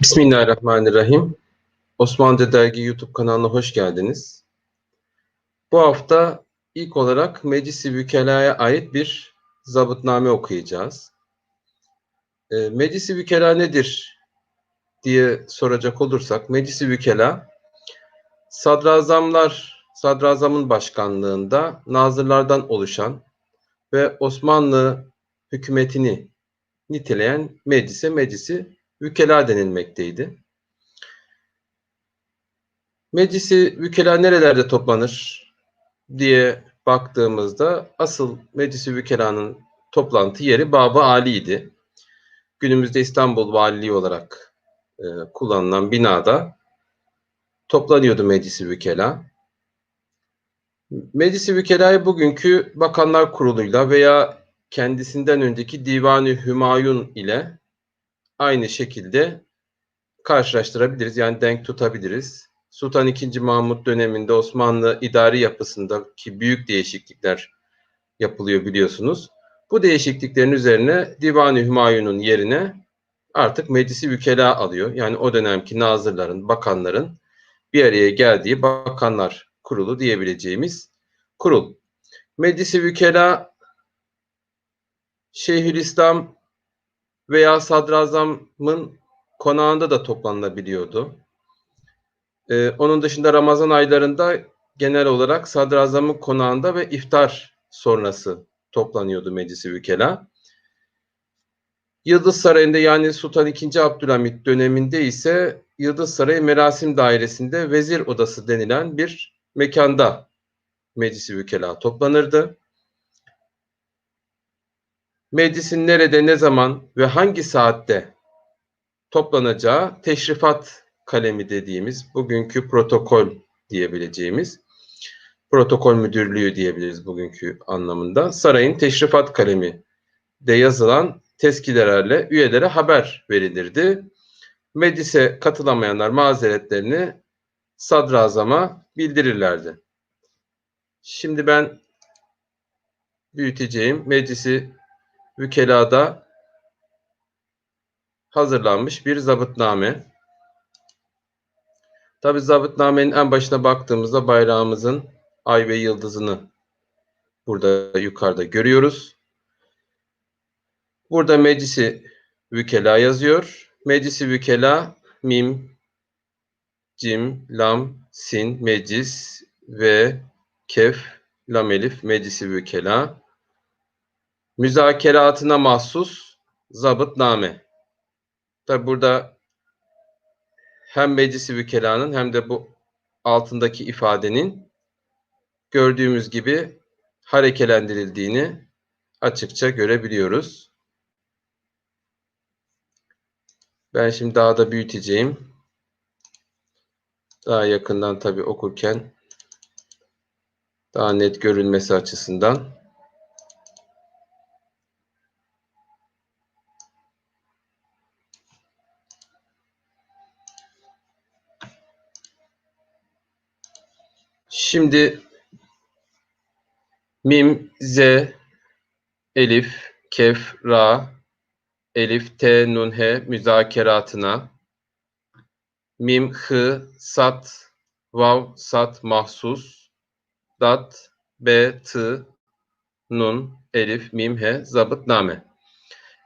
Bismillahirrahmanirrahim. Osmanlıca Dergi YouTube kanalına hoş geldiniz. Bu hafta ilk olarak Meclis-i Vükela'ya ait bir zabıtname okuyacağız. Meclis-i Vükela nedir diye soracak olursak, Meclis-i Vükela, sadrazamın başkanlığında nazırlardan oluşan ve Osmanlı hükümetini niteleyen meclise Meclis-i Vükela denilmekteydi. Meclis-i Vükela nerelerde toplanır diye baktığımızda asıl Meclis-i Vükela'nın toplantı yeri Bab-ı Ali'ydi. Günümüzde İstanbul Valiliği olarak kullanılan binada toplanıyordu Meclis-i Vükela. Meclis-i Vükela'yı bugünkü Bakanlar Kurulu'yla veya kendisinden önceki Divan-ı Hümayun ile aynı şekilde karşılaştırabiliriz. Yani denk tutabiliriz. Sultan II. Mahmut döneminde Osmanlı idari yapısındaki büyük değişiklikler yapılıyor biliyorsunuz. Bu değişikliklerin üzerine Divan-ı Hümayun'un yerine artık Meclis-i Vükela alıyor. Yani o dönemki nazırların, bakanların bir araya geldiği Bakanlar Kurulu diyebileceğimiz kurul. Meclis-i Vükela Şeyhülislam veya Sadrazam'ın konağında da toplanabiliyordu. Onun dışında Ramazan aylarında genel olarak Sadrazam'ın konağında ve iftar sonrası toplanıyordu Meclis-i Vükela. Yıldız Sarayı'nda, yani Sultan II. Abdülhamit döneminde ise Yıldız Sarayı Merasim Dairesi'nde Vezir Odası denilen bir mekanda Meclis-i Vükela toplanırdı. Meclisin nerede, ne zaman ve hangi saatte toplanacağı teşrifat kalemi dediğimiz, bugünkü protokol diyebileceğimiz, protokol müdürlüğü diyebiliriz bugünkü anlamında, sarayın teşrifat kalemi de yazılan tezkirelerle üyelere haber verilirdi. Meclise katılamayanlar mazeretlerini sadrazama bildirirlerdi. Şimdi ben büyüteceğim Meclis-i Vükela'da hazırlanmış bir zabıtname. Tabi zabıtnamenin en başına baktığımızda bayrağımızın ay ve yıldızını burada yukarıda görüyoruz. Burada Meclis-i Vükela yazıyor. Meclis-i Vükela mim, cim, lam, sin, meclis ve kef, lam elif, Meclis-i Vükela. Müzakeratına mahsus zabıtname. Tabi burada hem Meclis-i Vükela'nın hem de bu altındaki ifadenin gördüğümüz gibi harekelendirildiğini açıkça görebiliyoruz. Ben şimdi daha da büyüteceğim. Daha yakından tabi okurken daha net görülmesi açısından. Şimdi mim, z, elif, kef, ra, elif, t, nun, he müzakeratına, mim, hı, sat, vav, sat mahsus, dat, b, t, nun, elif, mim, he zabıtname.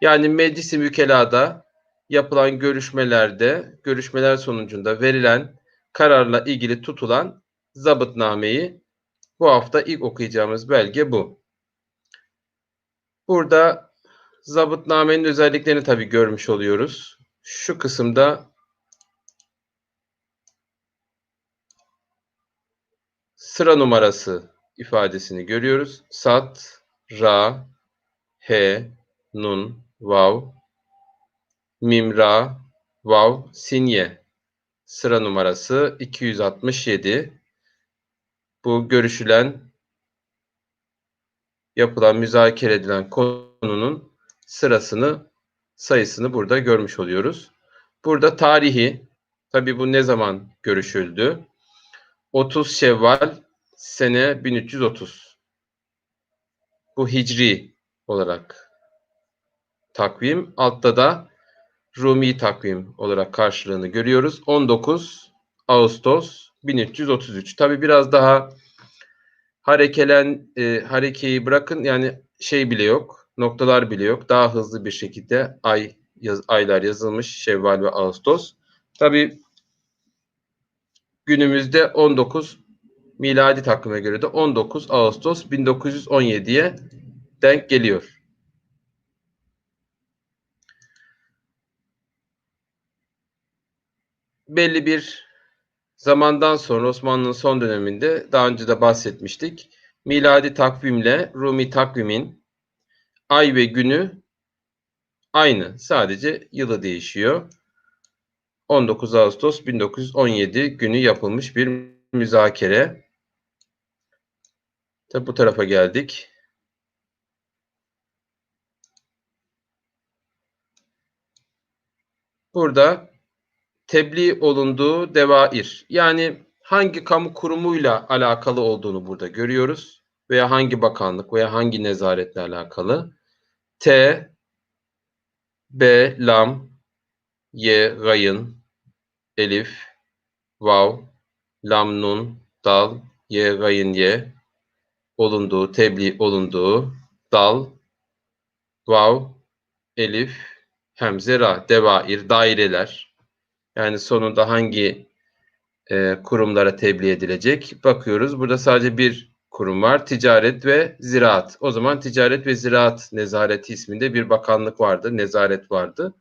Yani Meclis-i Vükela'da yapılan görüşmeler sonucunda verilen kararla ilgili tutulan zabıtnameyi bu hafta ilk okuyacağımız belge bu. Burada zabıtnamenin özelliklerini tabii görmüş oluyoruz. Şu kısımda sıra numarası ifadesini görüyoruz. Sat, ra, he, nun, vav, mim, ra, vav, sinye. Sıra numarası 267. Bu görüşülen, yapılan, müzakere edilen konunun sayısını burada görmüş oluyoruz. Burada tarihi, tabii bu ne zaman görüşüldü? 30 Şevval sene 1330. Bu hicri olarak takvim. Altta da Rumi takvim olarak karşılığını görüyoruz. 19 Ağustos 1333. Tabi biraz daha harekeyi bırakın, yani şey bile yok, noktalar bile yok. Daha hızlı bir şekilde aylar yazılmış, Şevval ve Ağustos. Tabi günümüzde 19 miladi takvime göre de 19 Ağustos 1917'ye denk geliyor. Belli bir zamandan sonra Osmanlı'nın son döneminde, daha önce de bahsetmiştik, miladi takvimle Rumi takvimin ay ve günü aynı. Sadece yılı değişiyor. 19 Ağustos 1917 günü yapılmış bir müzakere. Tabi bu tarafa geldik. Burada tebliğ olunduğu devair, yani hangi kamu kurumuyla alakalı olduğunu burada görüyoruz. Veya hangi bakanlık veya hangi nezaretle alakalı. T, B, lam, Y, gayın, elif, vav, lam, nun, dal, Y, gayın, Y olunduğu, tebliğ olunduğu, dal, vav, elif, hemze, ra, devair, daireler. Yani sonunda hangi kurumlara tebliğ edilecek? Bakıyoruz. Burada sadece bir kurum var. Ticaret ve Ziraat. O zaman Ticaret ve Ziraat Nezareti isminde bir bakanlık vardı. Nezaret vardı.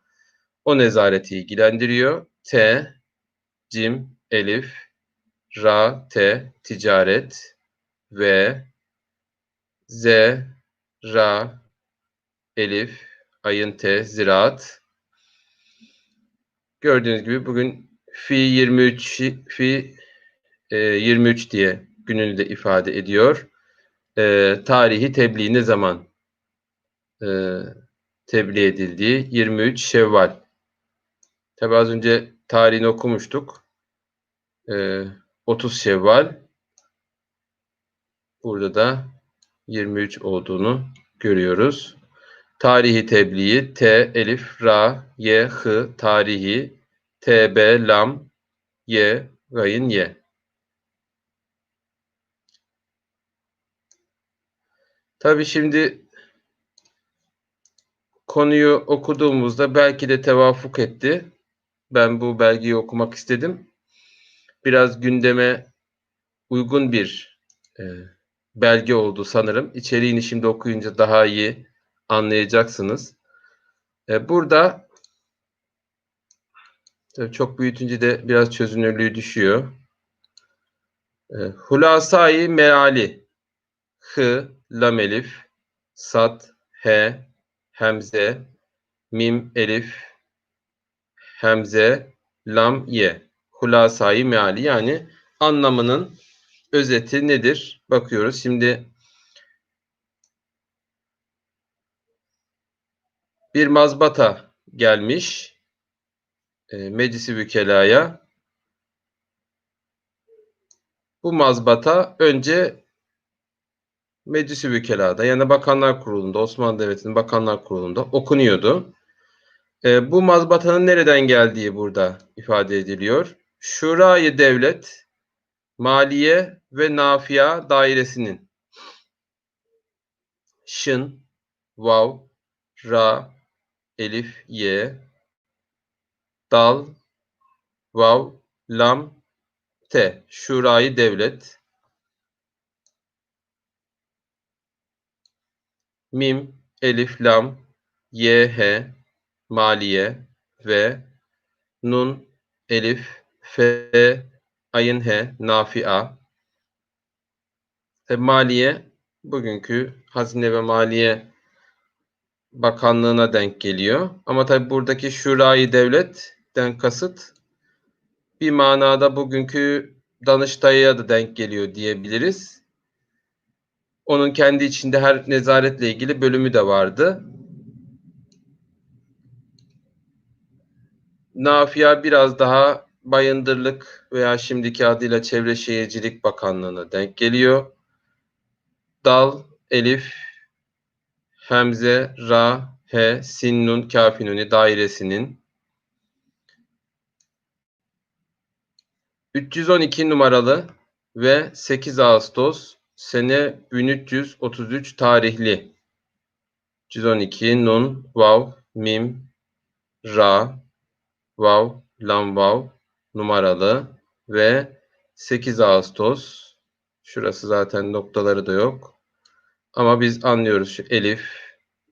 O nezareti ilgilendiriyor. T, cim, elif, ra, te, ticaret ve z, ra, elif, ayın te, ziraat. Gördüğünüz gibi bugün fi 23 diye gününü de ifade ediyor. Tarihi tebliğ ne zaman tebliğ edildiği 23 Şevval. Tabi az önce tarihini okumuştuk. 30 Şevval. Burada da 23 olduğunu görüyoruz. Tarihi tebliği T, elif, ra, y, h, tarihi, t, b, lam, y, gayın, y. Tabi şimdi konuyu okuduğumuzda belki de tevafuk etti. Ben bu belgeyi okumak istedim. Biraz gündeme uygun bir belge oldu sanırım. İçeriğini şimdi okuyunca daha iyi anlayacaksınız. Burada tabii çok büyütünce de biraz çözünürlüğü düşüyor. Hulasai meali H, lam elif, sad, h, hemze, mim elif, hemze, lam ye. Hulasai meali, yani anlamının özeti nedir? Bakıyoruz. Şimdi bir mazbata gelmiş Meclis-i Vükela'ya. Bu mazbata önce Meclis-i Vükela'da, yani Bakanlar Kurulu'nda, Osmanlı Devleti'nin Bakanlar Kurulu'nda okunuyordu. Bu mazbatanın nereden geldiği burada ifade ediliyor. Şurayı Devlet, Maliye ve Nafia Dairesi'nin şın, vav, ra, elif, ye, dal, vav, lam, te. Şurayı Devlet, mim, elif, lam, ye, he, maliye ve nun, elif, fe, ayın he, nafia. Maliye bugünkü Hazine ve Maliye Bakanlığı'na denk geliyor. Ama tabi buradaki Şurayı Devlet'ten kasıt bir manada bugünkü Danıştay'a da denk geliyor diyebiliriz. Onun kendi içinde her nezaretle ilgili bölümü de vardı. Nafia biraz daha Bayındırlık veya şimdiki adıyla Çevre Şehircilik Bakanlığı'na denk geliyor. Dal, elif, hemze, ra, he, sin, nun, kafi, nuni dairesinin 312 numaralı ve 8 Ağustos sene 1333 tarihli. 312 Nun, Vav, Mim, Ra, Vav, Lam, Vav numaralı ve 8 Ağustos. Şurası zaten noktaları da yok. Ama biz anlıyoruz şu elif,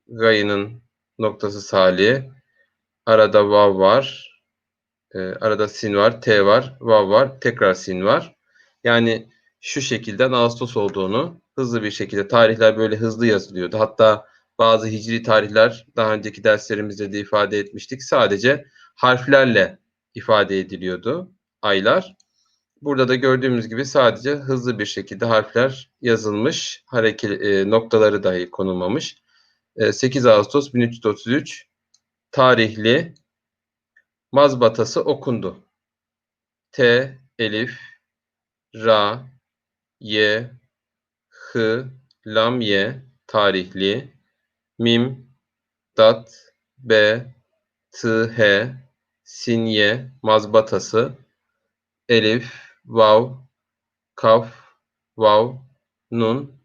gayının noktası sali. Arada vav var. Arada sin var, t var, vav var, tekrar sin var. Yani şu şekilden Ağustos olduğunu hızlı bir şekilde, tarihler böyle hızlı yazılıyordu. Hatta bazı hicri tarihler daha önceki derslerimizde de ifade etmiştik. Sadece harflerle ifade ediliyordu aylar. Burada da gördüğümüz gibi sadece hızlı bir şekilde harfler yazılmış, noktaları dahi konulmamış. 8 Ağustos 1333 tarihli mazbatası okundu. T, elif, ra, ye, hı, lam, ye tarihli, mim, dat, b, tı, he, sin, ye mazbatası, elif, vav, kaf, vav, nun,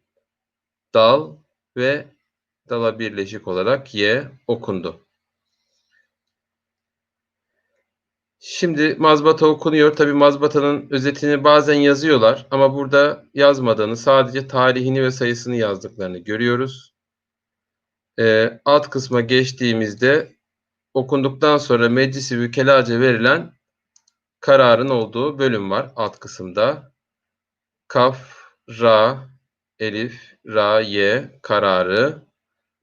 dal ve dala birleşik olarak ye okundu. Şimdi mazbata okunuyor. Tabi mazbatanın özetini bazen yazıyorlar ama burada yazmadığını, sadece tarihini ve sayısını yazdıklarını görüyoruz. Alt kısma geçtiğimizde okunduktan sonra meclisi vükelaca verilen kararın olduğu bölüm var alt kısımda. Kaf, ra, elif, ra, ye kararı.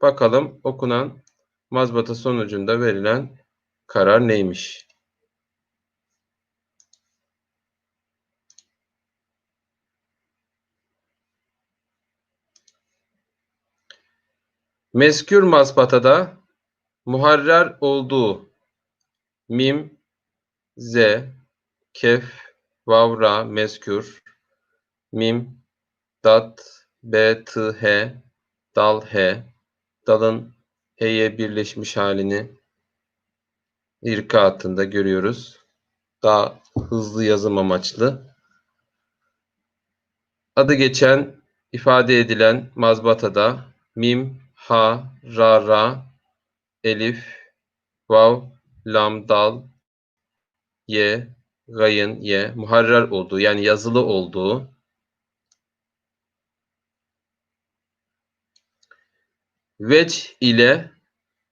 Bakalım okunan mazbata sonucunda verilen karar neymiş? Mezkür mazbatada muharrer olduğu mim, z, kef, vavra, mezkür, mim, dat, b, t, h, dal, h, dalın h'ye birleşmiş halini irkaatında görüyoruz. Daha hızlı yazım amaçlı. Adı geçen, ifade edilen mazbatada mim, ha, ra, elif, vav, lam, dal, ye, gayın, ye, muharrer olduğu yani yazılı olduğu, veç ile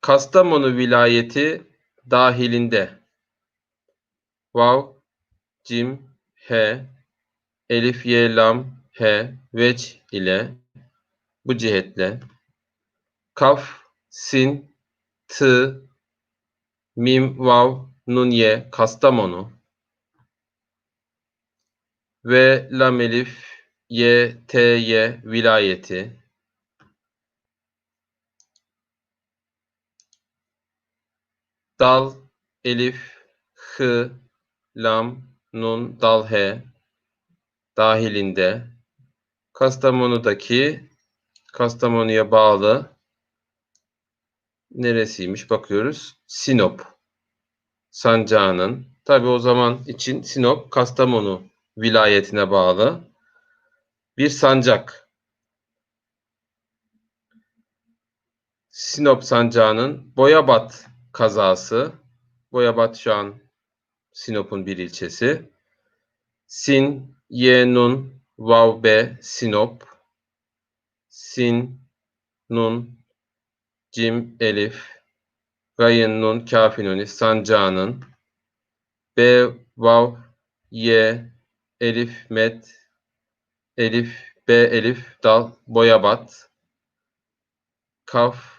Kastamonu vilayeti dahilinde vav, cim, he, elif, ye, lam, he, veç ile bu cihetle kaf, sin, tı, mim, vav, nun, ye, Kastamonu ve lam, elif, ye, t, ye vilayeti dal, elif, hı, lam, nun, dal, he dahilinde Kastamonu'ya bağlı neresiymiş bakıyoruz. Sinop sancağının. Tabi o zaman için Sinop Kastamonu vilayetine bağlı bir sancak. Sinop sancağının Boyabat kazası. Boyabat şu an Sinop'un bir ilçesi. Sin, ye, nun, vav, be, Sinop. Sin, nun, cim, elif, gayın, nun, kâfi, nuni, sancağının B, vav, ye, elif, met, elif, b, elif, dal, Boyabat, kaf,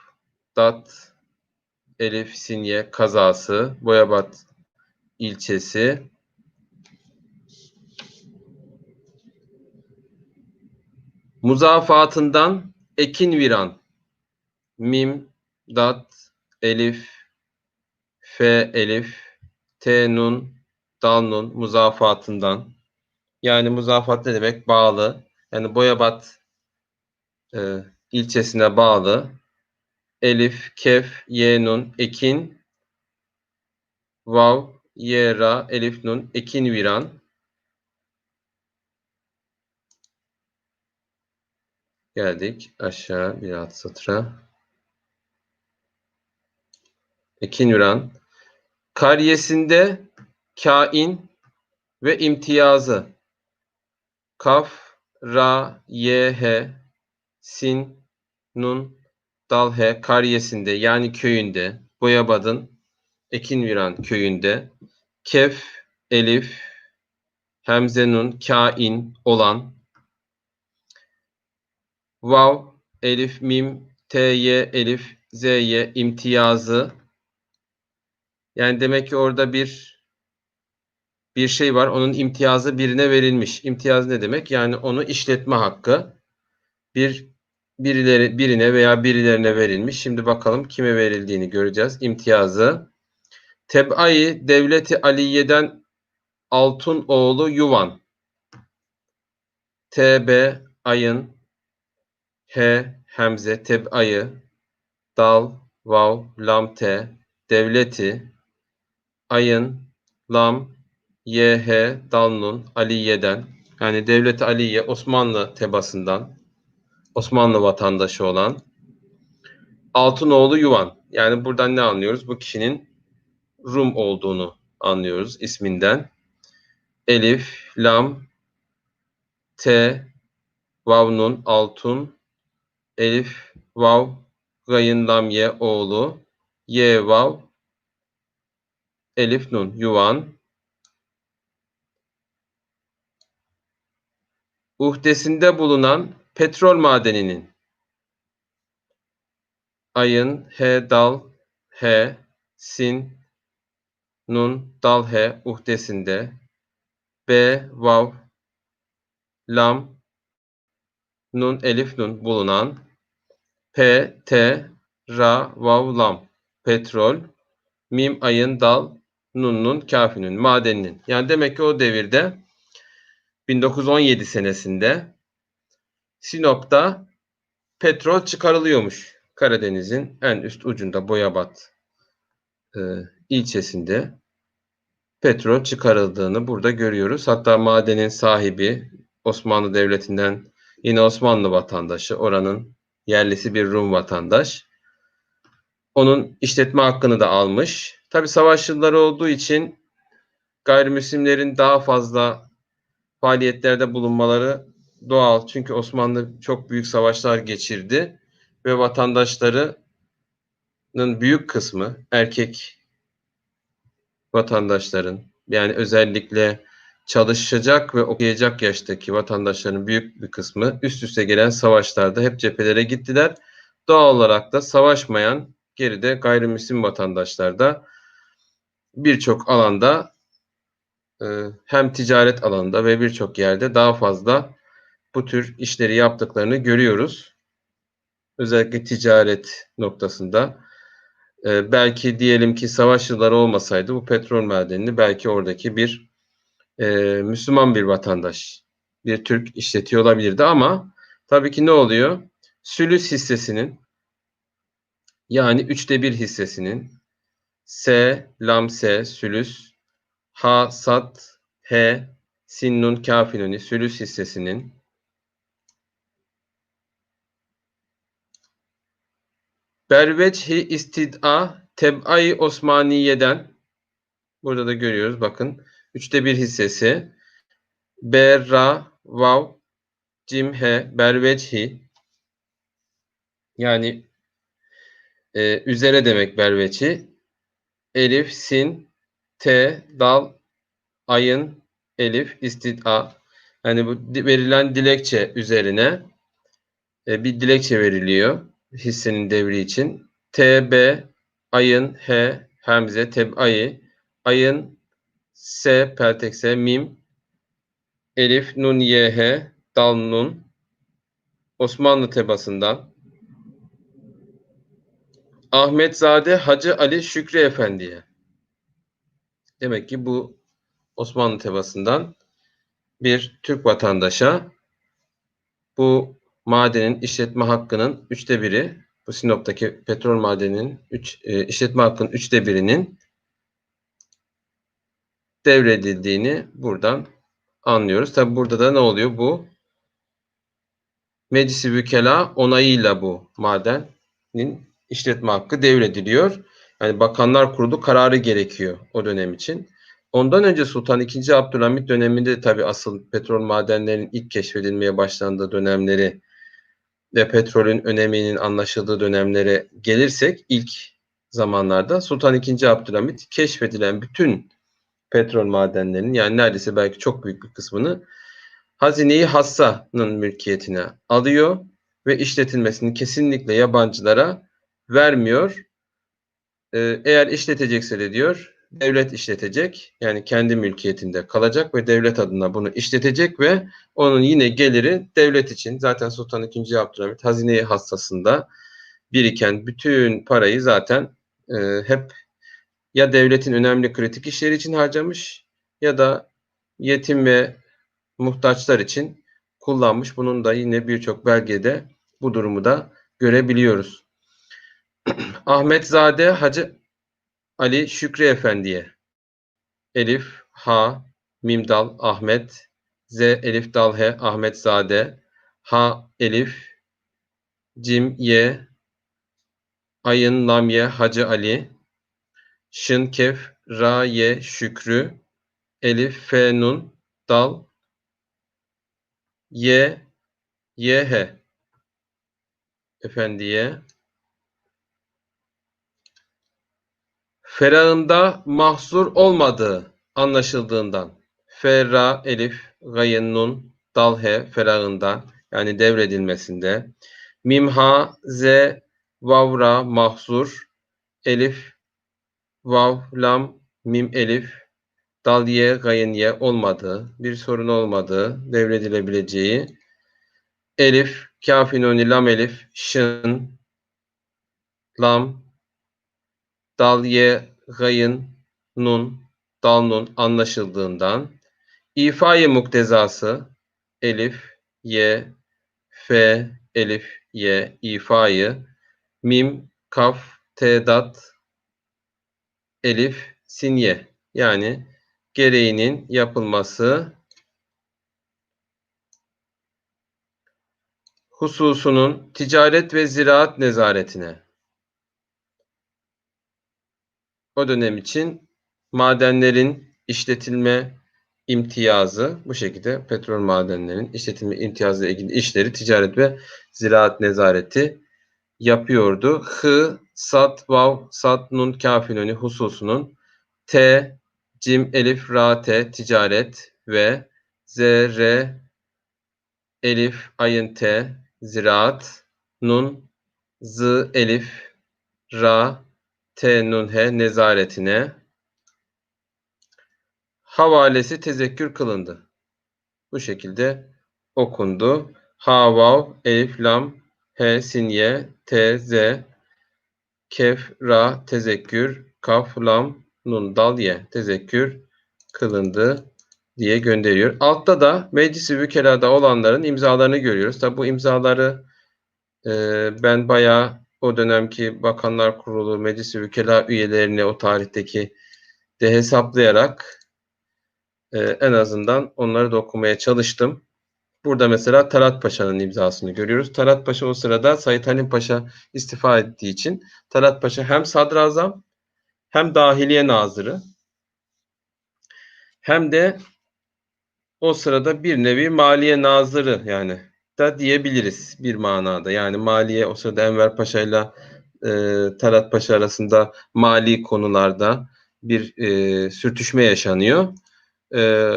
dat, elif, sinye kazası, Boyabat ilçesi. Muzafatından ekin viran, mim, dat, elif, f, elif, t, nun, dal, nun, muzafatından. Yani muzafat ne demek? Bağlı. Yani Boyabat ilçesine bağlı. Elif, kef, ye, nun, ekin, vav, ye, ra, elif, nun, ekin viran. Geldik aşağı bir alt satıra. Ekinüran. Karyesinde kain ve imtiyazı. Kaf, ra, ye, he, sin, nun, dal, he. Karyesinde yani köyünde. Boyabadın Ekinviran köyünde. Kef, elif, hemze, nun, kain olan. Vav, elif, mim, ty, elif, zy, imtiyazı. Yani demek ki orada bir şey var. Onun imtiyazı birine verilmiş. İmtiyaz ne demek? Yani onu işletme hakkı birine veya birilerine verilmiş. Şimdi bakalım kime verildiğini göreceğiz. İmtiyazı. Teb'ayı Devleti Aliye'den Altun oğlu Yuvan. TB ayın H hemze teb'ayı dal vav lam t devleti ayın lam yh dal nun Aliye'den yani Devleti Aliye Osmanlı tebasından Osmanlı vatandaşı olan Altınoğlu Yuvan. Yani buradan ne anlıyoruz? Bu kişinin Rum olduğunu anlıyoruz isminden. Elif, lam, t, vav nun, altun, elif, vav, gayın, lam, ye, oğlu, ye, vav, elif, nun, yuvan. Uhdesinde bulunan petrol madeninin ayın, he, dal, he, sin, nun, dal, he, uhdesinde, b, vav, lam, nun, elif, nun bulunan P, T, Ra, Vav, Lam. Petrol, Mim, ayın, dal, Nun'un, kafinin, madeninin. Yani demek ki o devirde 1917 senesinde Sinop'ta petrol çıkarılıyormuş. Karadeniz'in en üst ucunda Boyabat ilçesinde petrol çıkarıldığını burada görüyoruz. Hatta madenin sahibi Osmanlı Devleti'nden yine Osmanlı vatandaşı, oranın yerlisi bir Rum vatandaş. Onun işletme hakkını da almış. Tabi savaş yılları olduğu için gayrimüslimlerin daha fazla faaliyetlerde bulunmaları doğal. Çünkü Osmanlı çok büyük savaşlar geçirdi ve vatandaşlarının büyük kısmı erkek vatandaşların yani özellikle çalışacak ve okuyacak yaştaki vatandaşların büyük bir kısmı üst üste gelen savaşlarda hep cephelere gittiler. Doğal olarak da savaşmayan geride gayrimüslim vatandaşlar da birçok alanda hem ticaret alanında ve birçok yerde daha fazla bu tür işleri yaptıklarını görüyoruz. Özellikle ticaret noktasında. Belki diyelim ki savaş yılları olmasaydı bu petrol madenini belki oradaki bir Müslüman bir vatandaş, bir Türk işletiyor olabilirdi ama tabii ki ne oluyor? Sülüs hissesinin yani 1/3 hissesinin S, lam S, sülüs, ha, sat, he, sin, nun, kafinuni, sülüs hissesinin berveçhi istid'a teb'ai Osmaniye'den burada da görüyoruz bakın 1/3 hissesi B, ra, vav, cim, he, berveçhi yani üzere demek berveçhi. Elif, sin, t, dal, ayın, elif, istid'a. Yani bu verilen dilekçe üzerine bir dilekçe veriliyor hissenin devri için. T, B, ayın, H, hemze, teb'ayı, ayın, S, peltek S, mim, elif, nun, Y, H, dal, nun, Osmanlı tebasından Ahmetzade Hacı Ali Şükrü Efendi'ye. Demek ki bu Osmanlı tebasından bir Türk vatandaşa bu madenin işletme hakkının 1/3, bu Sinop'taki petrol madeninin işletme hakkının 1/3'inin devredildiğini buradan anlıyoruz. Tabi burada da ne oluyor? Bu Meclis-i Vükela onayıyla bu madenin işletme hakkı devrediliyor. Yani Bakanlar Kurulu kararı gerekiyor o dönem için. Ondan önce Sultan II. Abdülhamit döneminde tabii asıl petrol madenlerinin ilk keşfedilmeye başlandığı dönemleri ve petrolün öneminin anlaşıldığı dönemlere gelirsek ilk zamanlarda Sultan II. Abdülhamit keşfedilen bütün petrol madenlerinin yani neredeyse belki çok büyük bir kısmını Hazine-i Hassa'nın mülkiyetine alıyor ve işletilmesini kesinlikle yabancılara vermiyor. Eğer işletecekse de diyor devlet işletecek yani kendi mülkiyetinde kalacak ve devlet adına bunu işletecek ve onun yine geliri devlet için zaten Sultan II. Abdülhamit Hazine-i Hassası'nda biriken bütün parayı zaten hep ya devletin önemli kritik işleri için harcamış ya da yetim ve muhtaçlar için kullanmış. Bunun da yine birçok belgede bu durumu da görebiliyoruz. Ahmetzade Hacı Ali Şükrü Efendi'ye Elif, Ha, Mim Dal, Ahmet, Z, Elif Dal He, Ahmetzade, Ha, Elif, Cim, Ye, Ayın, Lam, Ye, Hacı Ali, Şın, Kef, Ra, Ye, Şükrü, Elif, Fe, Nun, Dal, Ye, Ye, He Efendi'ye ferağında mahzur olmadığı anlaşıldığından ferra, elif, gayın, nun, dal, he ferağında yani devredilmesinde mimha, z, vavra, mahzur, elif, vav, lam, mim, elif, dal, ye, gayın, ye olmadığı, bir sorun olmadığı, devredilebileceği elif, kâf, nuni, lam, elif, şın, lam, dal, ye, gayın, nun, dal, nun anlaşıldığından İfai muktezası elif, ye, fe, elif, ye, ifayı, mim, kaf, tedat, elif, sinye yani gereğinin yapılması hususunun ticaret ve ziraat nezaretine o dönem için madenlerin işletilme imtiyazı bu şekilde petrol madenlerinin işletilme imtiyazı ile ilgili işleri ticaret ve ziraat nezareti yapıyordu. Hı, sat, vav, sat, nun, kâfinoni hususunun T, cim, elif, ra, te ticaret ve z, r, elif, ayın, te ziraat, nun, z, elif, ra, te, nun, he nezaretine havalesi tezekkür kılındı. Bu şekilde okundu. Ha, vav, elif, lam, he, sinye, te, z, kef, ra, tezekkür, kaf, lam, nun, dal, ye tezekkür kılındı diye gönderiyor. Altta da Meclis-i Vükela'da olanların imzalarını görüyoruz. Tabi bu imzaları ben bayağı o dönemki Bakanlar Kurulu, Meclis-i Vükela üyelerini o tarihteki de hesaplayarak en azından onları da okumaya çalıştım. Burada mesela Talat Paşa'nın imzasını görüyoruz. Talat Paşa o sırada Said Halim Paşa istifa ettiği için Talat Paşa hem sadrazam hem dahiliye nazırı hem de o sırada bir nevi maliye nazırı yani da diyebiliriz bir manada. Yani maliye o sırada Enver Paşa ile Talat Paşa arasında mali konularda bir sürtüşme yaşanıyor. E,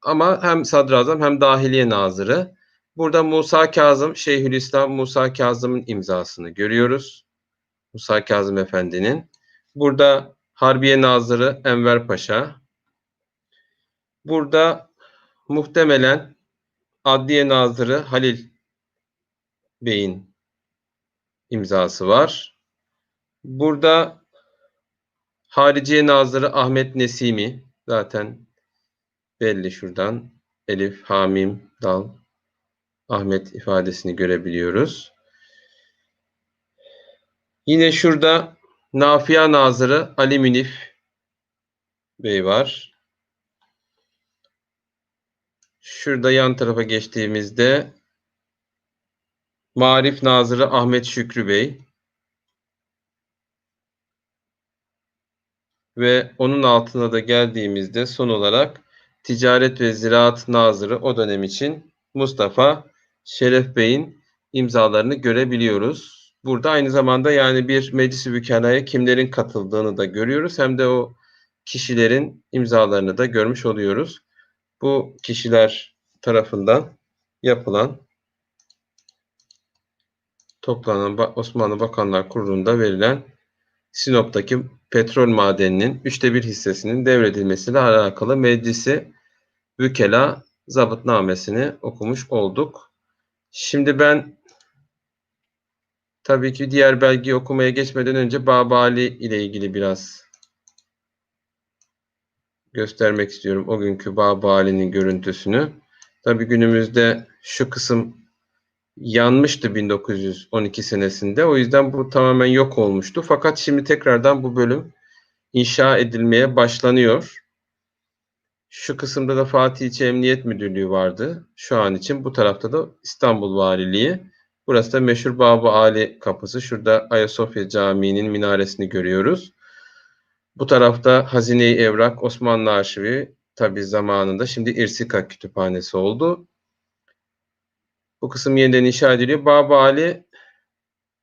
Ama hem sadrazam hem dahiliye nazırı. Burada Musa Kazım, Şeyhülislam Musa Kazım'ın imzasını görüyoruz. Musa Kazım Efendi'nin. Burada Harbiye Nazırı Enver Paşa. Burada muhtemelen Adliye Nazırı Halil Bey'in imzası var. Burada Hariciye Nazırı Ahmet Nesimi zaten belli şuradan Elif, Hamim, Dal, Ahmet ifadesini görebiliyoruz. Yine şurada Nafia Nazırı Ali Münif Bey var. Şurada yan tarafa geçtiğimizde Maarif Nazırı Ahmet Şükrü Bey ve onun altına da geldiğimizde son olarak Ticaret ve Ziraat Nazırı o dönem için Mustafa Şeref Bey'in imzalarını görebiliyoruz. Burada aynı zamanda yani bir meclis-i vükalaya kimlerin katıldığını da görüyoruz. Hem de o kişilerin imzalarını da görmüş oluyoruz. Bu kişiler tarafından yapılan toplanan Osmanlı Bakanlar Kurulu'nda verilen Sinop'taki petrol madeninin 1/3 hissesinin devredilmesiyle alakalı meclisi vükela zabıtnamesini okumuş olduk. Şimdi ben tabii ki diğer belgeyi okumaya geçmeden önce Babali ile ilgili biraz göstermek istiyorum. O günkü Babali'nin görüntüsünü. Tabii günümüzde şu kısım yanmıştı 1912 senesinde. O yüzden bu tamamen yok olmuştu. Fakat şimdi tekrardan bu bölüm inşa edilmeye başlanıyor. Şu kısımda da Fatih İlçe Emniyet Müdürlüğü vardı. Şu an için bu tarafta da İstanbul Valiliği. Burası da meşhur Baba Ali Kapısı. Şurada Ayasofya Camii'nin minaresini görüyoruz. Bu tarafta Hazine-i Evrak, Osmanlı Arşivi tabi zamanında şimdi İrsika Kütüphanesi oldu. Bu kısım yeniden inşa ediliyor. Baba Ali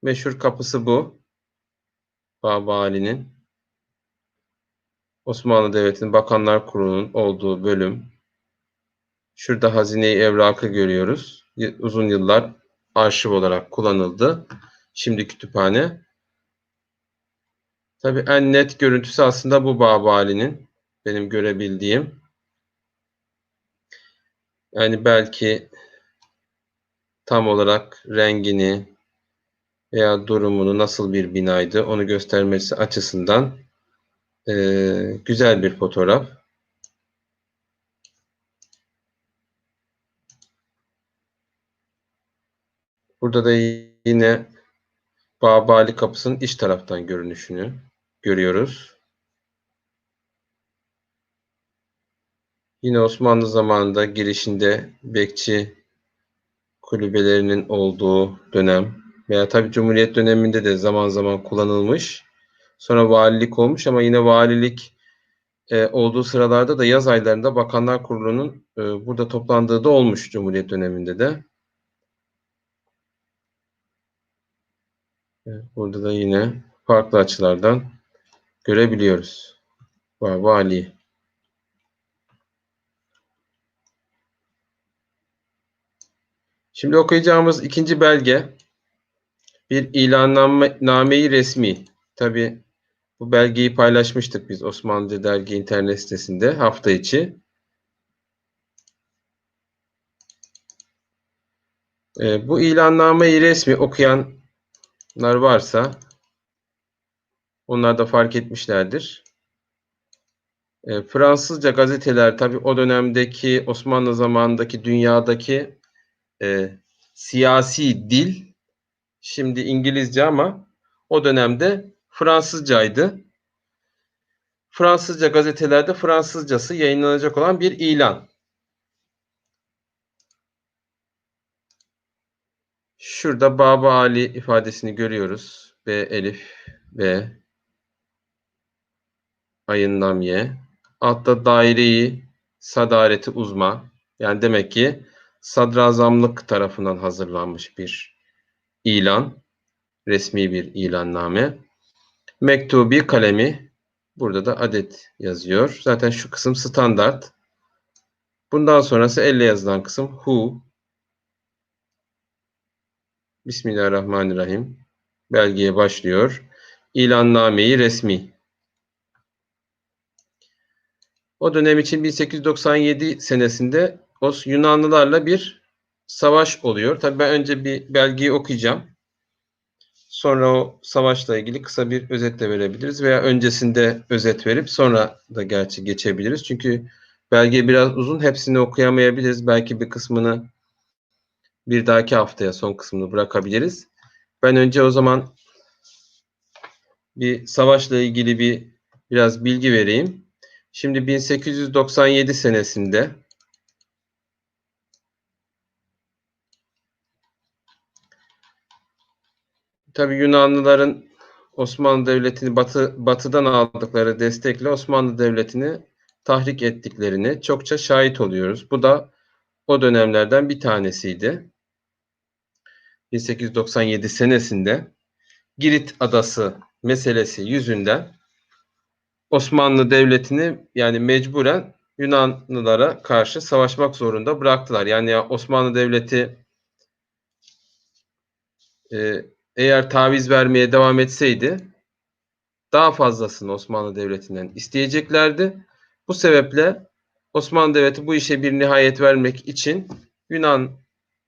meşhur kapısı bu. Baba Ali'nin. Osmanlı Devleti'nin Bakanlar Kurulu'nun olduğu bölüm. Şurada Hazine-i Evrak'ı görüyoruz. Uzun yıllar arşiv olarak kullanıldı. Şimdi kütüphane. Tabii en net görüntüsü aslında bu Babali'nin. Benim görebildiğim. Yani belki tam olarak rengini veya durumunu nasıl bir binaydı onu göstermesi açısından güzel bir fotoğraf. Burada da yine Babali Kapısı'nın iç taraftan görünüşünü görüyoruz. Yine Osmanlı zamanında girişinde bekçi kulübelerinin olduğu dönem veya tabii Cumhuriyet döneminde de zaman zaman kullanılmış. Sonra valilik olmuş ama yine valilik olduğu sıralarda da yaz aylarında Bakanlar Kurulu'nun burada toplandığı da olmuş Cumhuriyet döneminde de. Burada da yine farklı açılardan görebiliyoruz. Vali. Şimdi okuyacağımız ikinci belge bir ilannameyi resmi. Tabii bu belgeyi paylaşmıştık biz Osmanlıca Dergi internet sitesinde hafta içi. Bu ilannameyi resmi okuyanlar varsa onlar da fark etmişlerdir. Fransızca gazeteler tabii o dönemdeki Osmanlı zamanındaki dünyadaki siyasi dil şimdi İngilizce ama o dönemde Fransızcaydı. Fransızca gazetelerde Fransızcası yayınlanacak olan bir ilan. Şurada Baba Ali ifadesini görüyoruz. B elif ve ayın namye. Altta daireyi sadareti uzma. Yani demek ki sadrazamlık tarafından hazırlanmış bir ilan. Resmi bir ilanname. Mektubi kalemi. Burada da adet yazıyor. Zaten şu kısım standart. Bundan sonrası elle yazılan kısım who. Bismillahirrahmanirrahim. Belgeye başlıyor. İlannameyi resmi. O dönem için 1897 senesinde Yunanlılarla bir savaş oluyor. Tabii ben önce bir belgeyi okuyacağım. Sonra o savaşla ilgili kısa bir özet de verebiliriz veya öncesinde özet verip sonra da gerçi geçebiliriz. Çünkü belge biraz uzun. Hepsini okuyamayabiliriz. Belki bir kısmını bir dahaki haftaya son kısmını bırakabiliriz. Ben önce o zaman bir savaşla ilgili biraz bilgi vereyim. Şimdi 1897 senesinde Tabii Yunanlıların Osmanlı Devleti'ni batıdan aldıkları destekle Osmanlı Devleti'ni tahrik ettiklerini çokça şahit oluyoruz. Bu da o dönemlerden bir tanesiydi. 1897 senesinde Girit Adası meselesi yüzünden Osmanlı Devleti'ni yani mecburen Yunanlılara karşı savaşmak zorunda bıraktılar. Yani Osmanlı Devleti eğer taviz vermeye devam etseydi daha fazlasını Osmanlı Devleti'nden isteyeceklerdi. Bu sebeple Osmanlı Devleti bu işe bir nihayet vermek için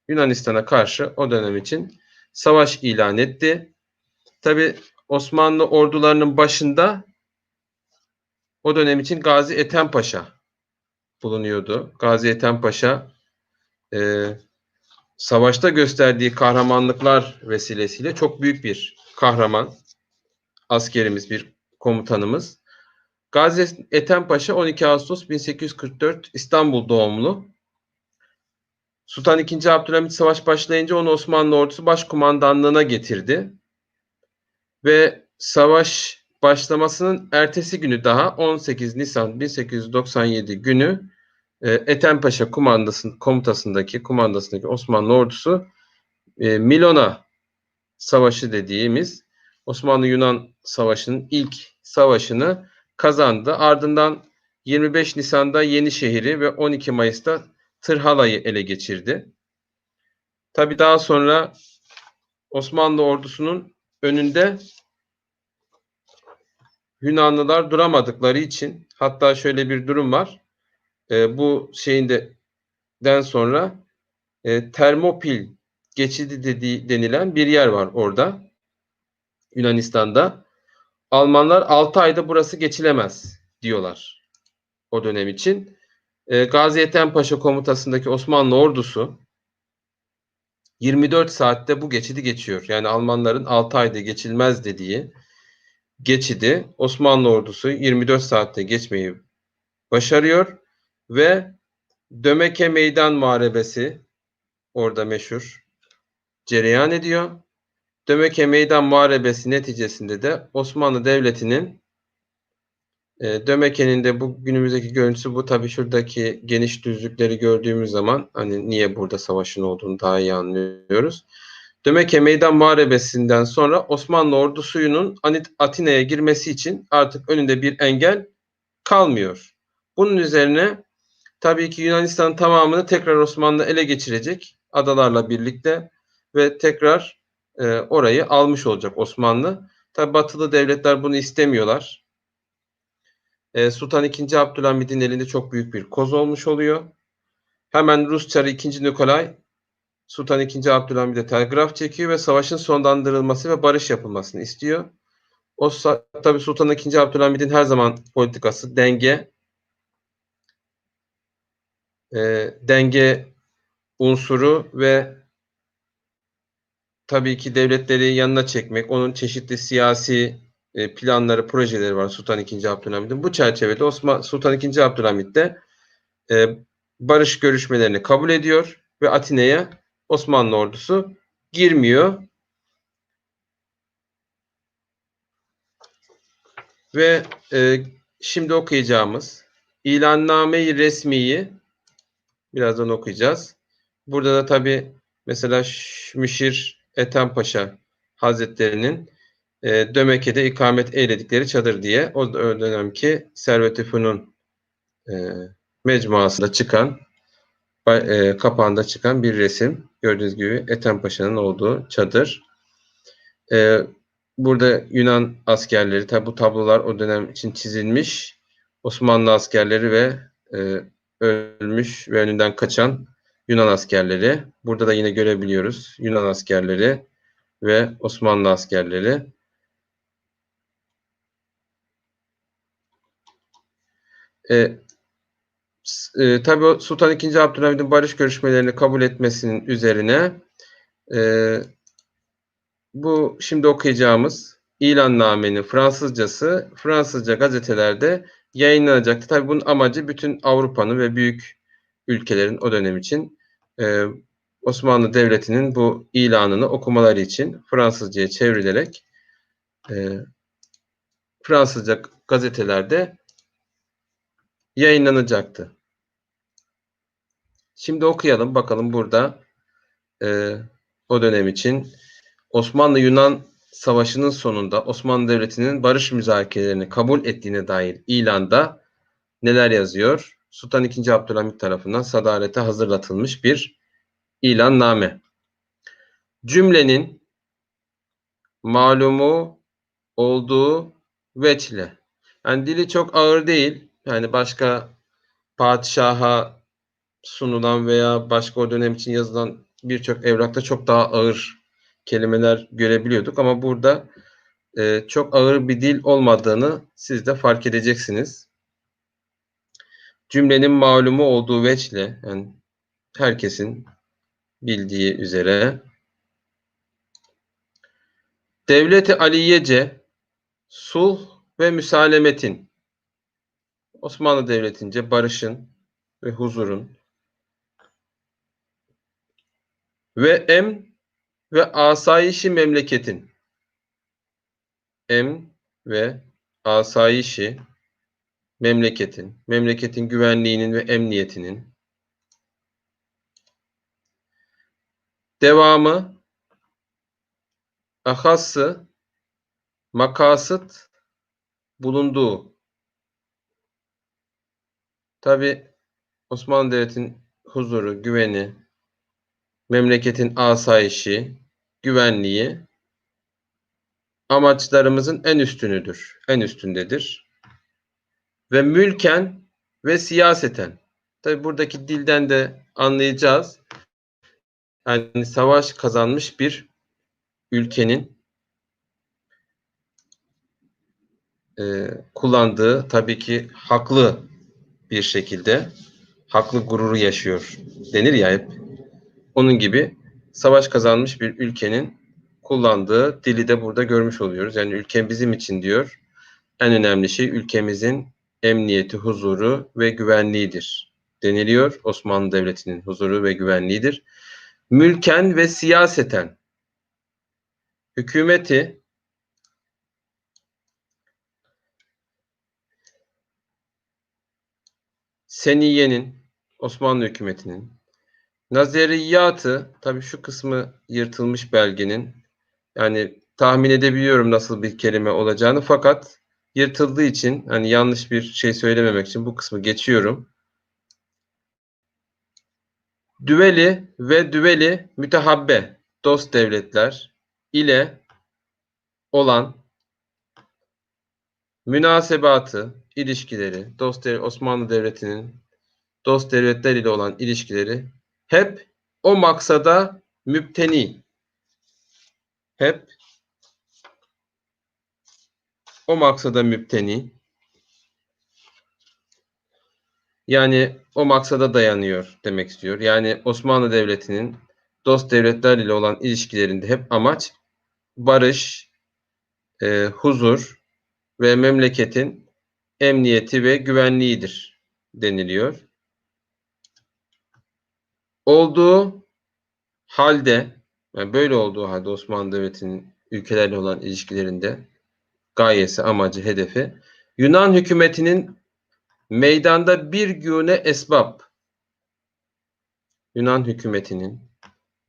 Yunanistan'a karşı o dönem için savaş ilan etti. Tabi Osmanlı ordularının başında o dönem için Gazi Ethem Paşa bulunuyordu. Gazi Ethem Paşa savaşta gösterdiği kahramanlıklar vesilesiyle çok büyük bir kahraman askerimiz, bir komutanımız. Gazi Ethem Paşa 12 Ağustos 1844 İstanbul doğumlu. Sultan II. Abdülhamit savaş başlayınca onu Osmanlı ordusu başkumandanlığına getirdi. Ve savaş başlamasının ertesi günü daha 18 Nisan 1897 günü Ethem Paşa kumandasındaki Osmanlı ordusu Milona Savaşı dediğimiz Osmanlı-Yunan Savaşı'nın ilk savaşını kazandı. Ardından 25 Nisan'da Yenişehir'i ve 12 Mayıs'ta Tırhala'yı ele geçirdi. Tabii daha sonra Osmanlı ordusunun önünde Yunanlılar duramadıkları için, hatta şöyle bir durum var. Bu den sonra Termopil geçidi denilen bir yer var orada. Yunanistan'da. Almanlar 6 ayda burası geçilemez diyorlar o dönem için. Gazi Ethem Paşa komutasındaki Osmanlı ordusu 24 saatte bu geçidi geçiyor. Yani Almanların 6 ayda geçilmez dediği geçidi Osmanlı ordusu 24 saatte geçmeyi başarıyor ve Dömeke Meydan Muharebesi orada meşhur cereyan ediyor. Dömeke Meydan Muharebesi neticesinde de Osmanlı Devleti'nin Dömeke'nin de bu günümüzdeki görüntüsü bu. Tabii şuradaki geniş düzlükleri gördüğümüz zaman hani niye burada savaşın olduğunu daha iyi anlıyoruz. Dömeke Meydan Muharebesi'nden sonra Osmanlı ordusunun Atina'ya girmesi için artık önünde bir engel kalmıyor. Bunun üzerine tabii ki Yunanistan tamamını tekrar Osmanlı ele geçirecek adalarla birlikte ve tekrar orayı almış olacak Osmanlı. Tabii batılı devletler bunu istemiyorlar. Sultan II. Abdülhamid'in elinde çok büyük bir koz olmuş oluyor. Hemen Rus Çarı II. Nikolay Sultan II. Abdülhamid'e telgraf çekiyor ve savaşın sonlandırılması ve barış yapılmasını istiyor. Tabii Sultan II. Abdülhamid'in her zaman politikası denge unsuru ve tabii ki devletleri yanına çekmek, onun çeşitli siyasi planları, projeleri var Sultan II. Abdülhamid'in. Bu çerçevede Sultan II. Abdülhamid de barış görüşmelerini kabul ediyor ve Atina'ya Osmanlı ordusu girmiyor. Ve şimdi okuyacağımız İlanname-i Resmi'yi birazdan okuyacağız. Burada da tabii mesela Müşir Ethem Paşa Hazretleri'nin Dömeke'de ikamet eyledikleri çadır diye o dönemki Servet-i Fünun mecmuasında çıkan kapağında çıkan bir resim. Gördüğünüz gibi Ethem Paşa'nın olduğu çadır. Burada Yunan askerleri, tabi bu tablolar o dönem için çizilmiş. Osmanlı askerleri ve ölmüş ve önünden kaçan Yunan askerleri. Burada da yine görebiliyoruz. Yunan askerleri ve Osmanlı askerleri. Tabii Sultan II. Abdülhamid'in barış görüşmelerini kabul etmesinin üzerine bu şimdi okuyacağımız ilannamenin Fransızcası Fransızca gazetelerde yayınlanacaktı. Tabii bunun amacı bütün Avrupa'nın ve büyük ülkelerin o dönem için Osmanlı Devleti'nin bu ilanını okumaları için Fransızca'ya çevrilerek Fransızca gazetelerde yayınlanacaktı. Şimdi okuyalım bakalım burada o dönem için Osmanlı-Yunan Savaşı'nın sonunda Osmanlı Devleti'nin barış müzakerelerini kabul ettiğine dair ilanda neler yazıyor? Sultan II. Abdülhamit tarafından sadalete hazırlatılmış bir ilanname. Cümlenin malumu olduğu veçle. Yani dili çok ağır değil. Yani başka padişaha sunulan veya başka o dönem için yazılan birçok evrakta çok daha ağır kelimeler görebiliyorduk. Ama burada çok ağır bir dil olmadığını siz de fark edeceksiniz. Cümlenin malumu olduğu veçle, yani herkesin bildiği üzere, Devlet-i Aliyece sulh ve müsalemetin, Osmanlı Devleti'nce barışın ve huzurun ve ve asayişi memleketin, ve asayişi memleketin güvenliğinin ve emniyetinin devamı, ahası, makasıt bulunduğu. Tabi Osmanlı Devleti'nin huzuru, güveni, memleketin asayişi, güvenliği amaçlarımızın en üstünüdür, en üstündedir. Ve mülken ve siyaseten. Tabi buradaki dilden de anlayacağız. Yani savaş kazanmış bir ülkenin kullandığı tabii ki haklı bir şekilde haklı gururu yaşıyor denir ya hep. Onun gibi savaş kazanmış bir ülkenin kullandığı dili de burada görmüş oluyoruz. Yani ülke bizim için diyor. En önemli şey ülkemizin emniyeti, huzuru ve güvenliğidir deniliyor. Osmanlı Devleti'nin huzuru ve güvenliğidir. Mülken ve siyaseten hükümeti Seniye'nin, Osmanlı hükümetinin nazariyatı, tabii şu kısmı yırtılmış belgenin, yani tahmin edebiliyorum nasıl bir kelime olacağını, fakat yırtıldığı için hani yanlış bir şey söylememek için bu kısmı geçiyorum. Düveli mütehabbe dost devletler ile olan münasebatı, ilişkileri, Osmanlı Devleti'nin dost devletler ile olan ilişkileri hep o maksada müpteni. Hep o maksada müpteni. Yani o maksada dayanıyor demek istiyor. Yani Osmanlı Devleti'nin dost devletler ile olan ilişkilerinde hep amaç barış, huzur ve memleketin emniyeti ve güvenliğidir deniliyor. Olduğu halde, yani böyle olduğu halde Osmanlı Devleti'nin ülkelerle olan ilişkilerinde gayesi, amacı, hedefi Yunan hükümetinin meydanda bir güne esbab, Yunan hükümetinin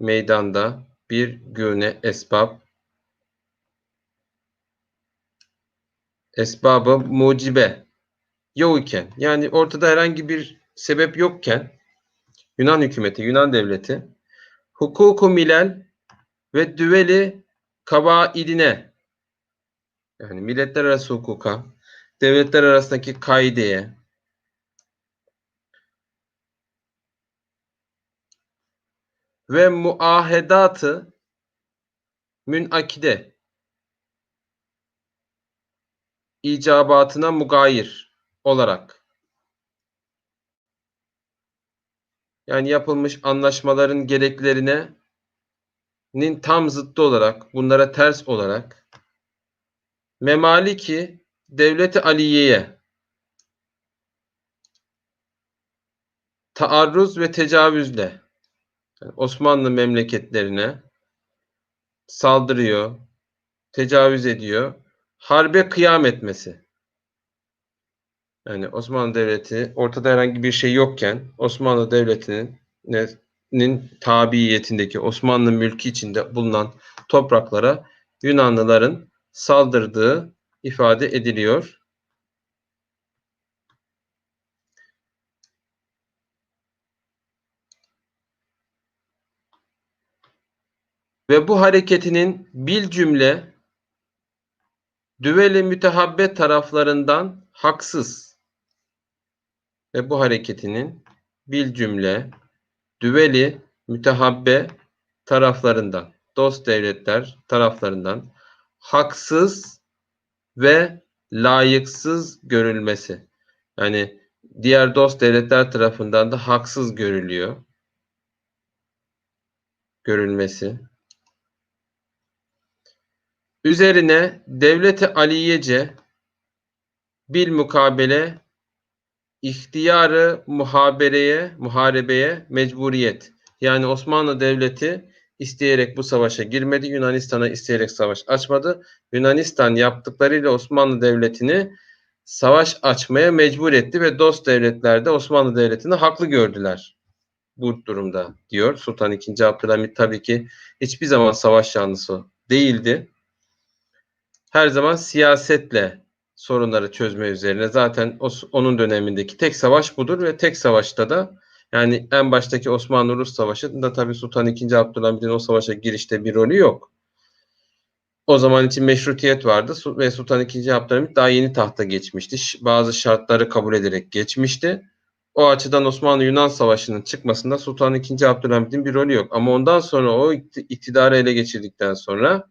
meydanda bir güne esbabı mucibe yok iken, yani ortada herhangi bir sebep yokken Yunan hükümeti, Yunan devleti hukuku milel ve düveli kabaidine, yani milletler arası hukuka, devletler arasındaki kaideye ve muahedatı münakide icabatına mugayir olarak, yani yapılmış anlaşmaların gereklerinin tam zıttı olarak, bunlara ters olarak memaliki devleti aliyeye taarruz ve tecavüzle, Yani Osmanlı memleketlerine saldırıyor, tecavüz ediyor, harbe kıyam etmesi. Yani Osmanlı Devleti ortada herhangi bir şey yokken Osmanlı Devleti'nin tabiyetindeki Osmanlı mülkü içinde bulunan topraklara Yunanlıların saldırdığı ifade ediliyor. Ve bu hareketinin bilcümle düveli mütehabbe taraflarından haksız ve bu hareketinin bilcümle düveli mütehabbe taraflarından, dost devletler taraflarından haksız ve layıksız görülmesi. Yani diğer dost devletler tarafından da haksız görülmesi. Üzerine devlet-i aliyece bilmukabele ihtiyarı muharebeye mecburiyet. Yani Osmanlı Devleti isteyerek bu savaşa girmedi. Yunanistan'a isteyerek savaş açmadı. Yunanistan yaptıklarıyla Osmanlı Devleti'ni savaş açmaya mecbur etti ve dost devletler de Osmanlı Devleti'ni haklı gördüler bu durumda diyor. Sultan II. Abdülhamit tabii ki hiçbir zaman savaş yanlısı değildi. Her zaman siyasetle sorunları çözme üzerine. Zaten onun dönemindeki tek savaş budur ve tek savaşta da yani en baştaki Osmanlı-Rus Savaşı'nda tabii Sultan II. Abdülhamid'in o savaşa girişte bir rolü yok. O zaman için meşrutiyet vardı ve Sultan II. Abdülhamit daha yeni tahta geçmişti. Bazı şartları kabul ederek geçmişti. O açıdan Osmanlı-Yunan Savaşı'nın çıkmasında Sultan II. Abdülhamid'in bir rolü yok. Ama ondan sonra o iktidarı ele geçirdikten sonra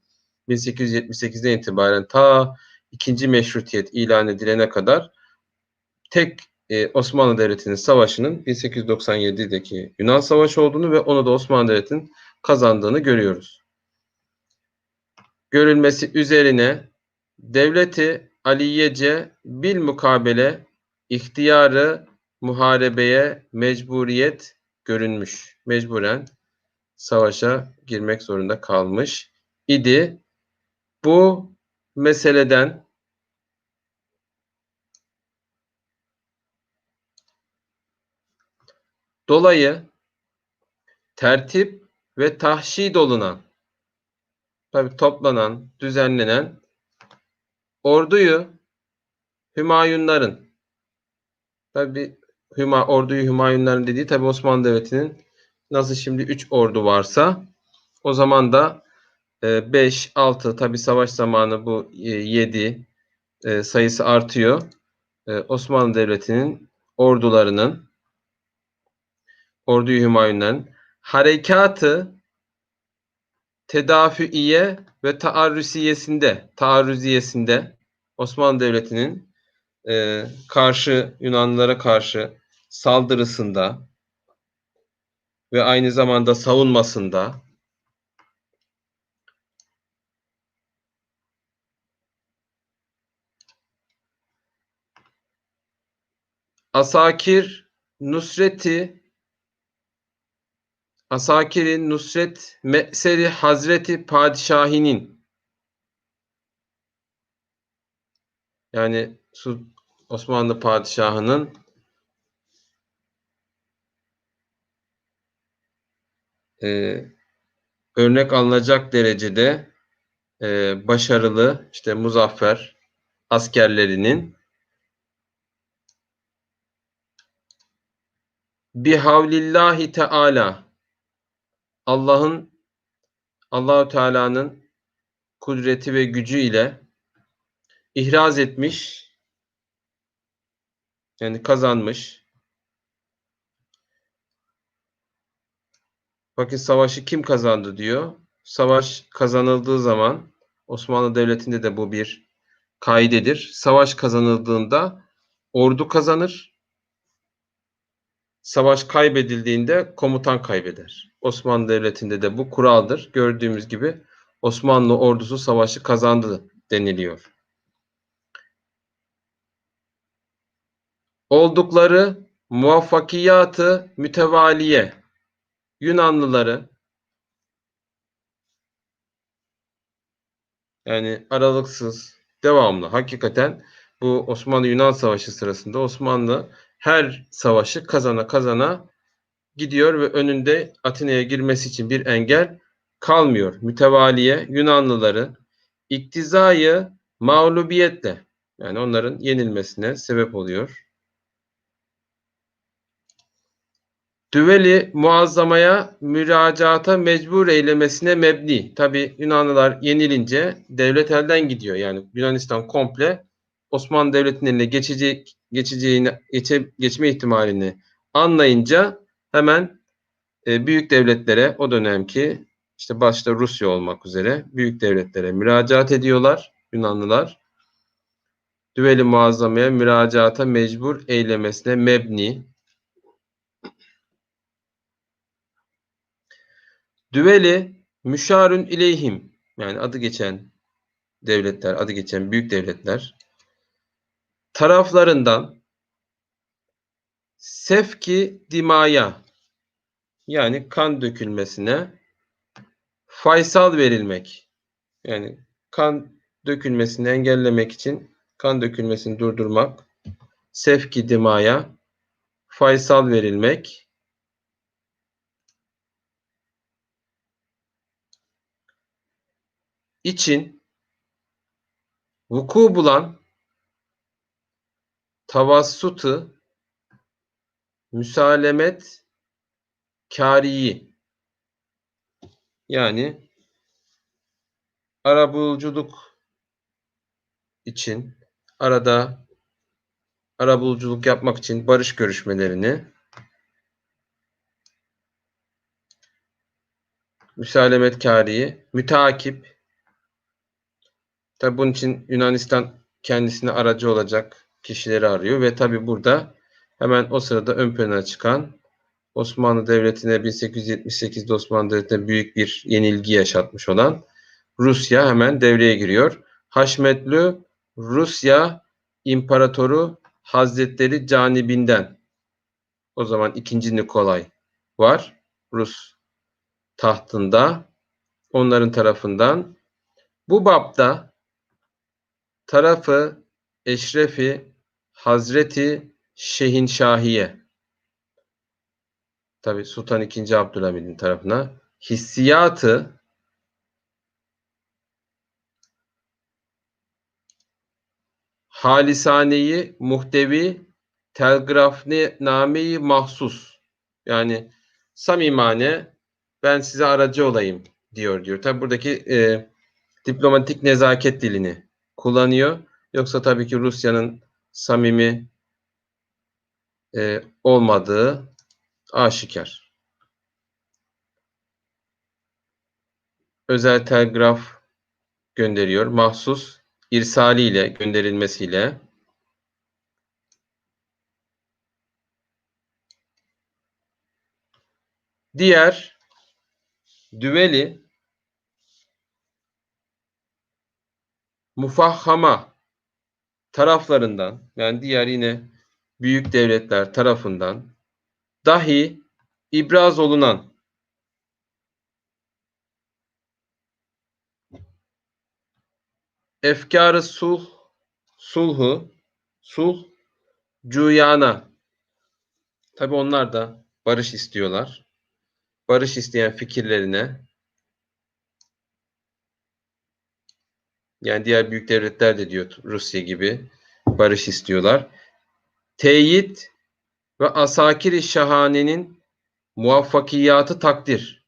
1878'den itibaren ta ikinci meşrutiyet ilan edilene kadar tek Osmanlı Devleti'nin savaşının 1897'deki Yunan Savaşı olduğunu ve onu da Osmanlı Devleti'nin kazandığını görüyoruz. Görülmesi üzerine devleti aliyece bil mukabele ihtiyarı muharebeye mecburiyet görünmüş. Mecburen savaşa girmek zorunda kalmış idi. Bu meseleden dolayı tertip ve tahşid olunan, tabi toplanan, düzenlenen orduyu Hümayunların, tabi orduyu Hümayunların dediği tabi Osmanlı Devleti'nin nasıl şimdi 3 ordu varsa o zaman da 5, 6 tabi savaş zamanı bu 7 sayısı artıyor. Osmanlı Devleti'nin orduyu Hümayunların harekatı tedafüiye ve taarruziyesinde Osmanlı Devleti'nin Yunanlılara karşı saldırısında ve aynı zamanda savunmasında Asakir'in Nusret Me'seri Hazreti Padişahinin, yani Osmanlı Padişahı'nın örnek alınacak derecede başarılı, işte muzaffer askerlerinin bihavlillahi teala Allahu Teala'nın kudreti ve gücü ile ihraz etmiş, yani kazanmış. Bakın savaşı kim kazandı diyor. Savaş kazanıldığı zaman Osmanlı Devleti'nde de bu bir kaidedir. Savaş kazanıldığında ordu kazanır. Savaş kaybedildiğinde komutan kaybeder. Osmanlı Devleti'nde de bu kuraldır. Gördüğümüz gibi Osmanlı ordusu savaşı kazandı deniliyor. Oldukları muvaffakiyatı mütevaliye Yunanlıları, yani aralıksız, devamlı, hakikaten bu Osmanlı-Yunan Savaşı sırasında Osmanlı her savaşı kazana kazana gidiyor ve önünde Atina'ya girmesi için bir engel kalmıyor. Mütevaliye Yunanlıları iktizayı mağlubiyetle, yani onların yenilmesine sebep oluyor. Düveli muazzamaya müracaata mecbur eylemesine mebni. Tabi Yunanlılar yenilince devlet elden gidiyor. Yani Yunanistan komple Osmanlı Devleti'nin eline geçme ihtimalini anlayınca hemen büyük devletlere, o dönemki işte başta Rusya olmak üzere büyük devletlere müracaat ediyorlar Yunanlılar. Düveli muazzamaya müracaata mecbur eylemesine mebni. Düveli müşarun ileyhim, yani adı geçen devletler, adı geçen büyük devletler taraflarından sefki dimaya, yani kan dökülmesine faysal verilmek. Yani kan dökülmesini engellemek için, kan dökülmesini durdurmak, sefki dimaya faysal verilmek için vuku bulan tavassutu müsalemet kâriyi, yani arabuluculuk için, arabuluculuk yapmak için barış görüşmelerini müsalemetkâriyi müteakip, tabi bunun için Yunanistan kendisine aracı olacak kişileri arıyor ve tabi burada hemen o sırada ön plana çıkan Osmanlı Devleti'ne 1878'de Osmanlı Devleti'ne büyük bir yenilgi yaşatmış olan Rusya hemen devreye giriyor. Haşmetli Rusya İmparatoru Hazretleri canibinden, o zaman 2. Nikolay var Rus tahtında, onların tarafından bu bapta tarafı Eşrefi Hazreti Şehinşahiye, tabi Sultan II. Abdülhamid'in tarafına hissiyatı halisaneyi muhtevi telgrafnameyi mahsus, yani samimane ben size aracı olayım diyor. Tabi buradaki diplomatik nezaket dilini kullanıyor. Yoksa tabii ki Rusya'nın samimi olmadığı aşikar. Özel telgraf gönderiyor. Mahsus irsaliyle, gönderilmesiyle. Diğer düveli mufahhama taraflarından, yani diğer yine büyük devletler tarafından dahi ibraz olunan efkâr-ı sulh cuyana, tabi onlar da barış istiyorlar. Barış isteyen fikirlerine, yani diğer büyük devletler de diyor Rusya gibi barış istiyorlar. Teyit ve asakir-i şahanenin muvaffakiyatı takdir.